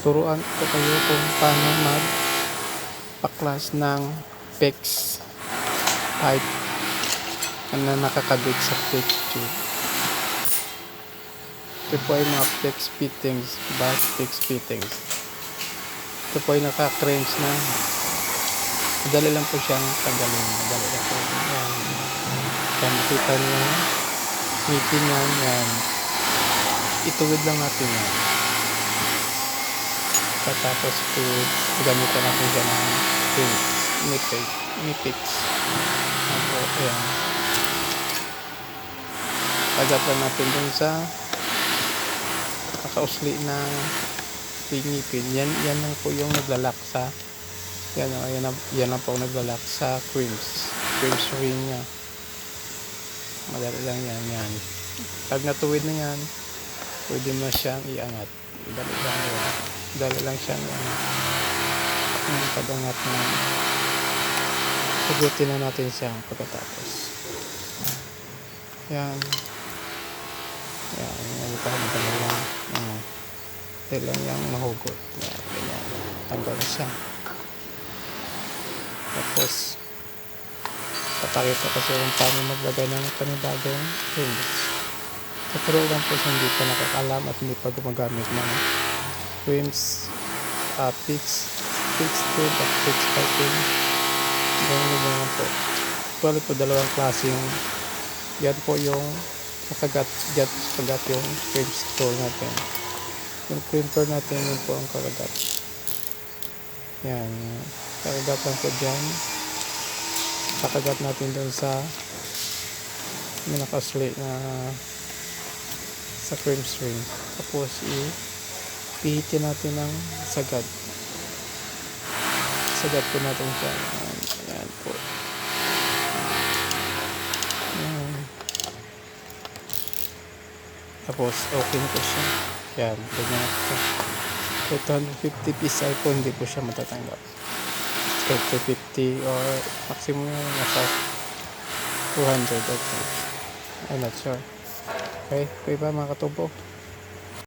turuan ko kayo kung paano magpaklas ng PEX pipe na nakakabit sa PEX tube. Ito po ay mga PEX fittings, PEX fittings. Ito po ay naka-cranch na. Madali lang po siyang tagalin. Madali lang po. Yan. Yan, makita niyo. Ngipin yan. Yan. Ituwid lang natin yan. Tapos ituwid. Gamitan natin dyan ng nipix. Ayan. Tagat lang natin dun sa nakausli na ngipin. Yan lang po yung naglalak sa yan lang po naglalak sa crimps ring nya. Madali lang yan. Pag natuwid na yan, pwede mo siyang iangat. Dali lang siyang pag-angat na. Sagutin na natin siya pagkatapos. Yan madali lang. Dali lang yung mahugot. Yan. Tanggal na siya. Tapos papakita kasi kung paano maglagay ng panibagong rings. Sa program po siya hindi pa nakakalam at hindi pa gumagamit ng rims, PEX tube at PEX piping. Ganyan po. Actually po dalawang klase yung yan po yung nakagat yung crimps tool natin. Yung crimper natin yun po ang kakagat. Yan. Kakagatan po dyan. Kakagat natin dun sa nakasli na sa crimps ring. Tapos ipihitin natin ng sagad. Sagad po natin siya. Ayan po. Ayan. Tapos open po siya. Ayan. Ganyan po. 250 PSI po hindi po siya matatanggap. 250 or maximum nasa 200. Okay. I'm not sure. Okay ba mga katubo?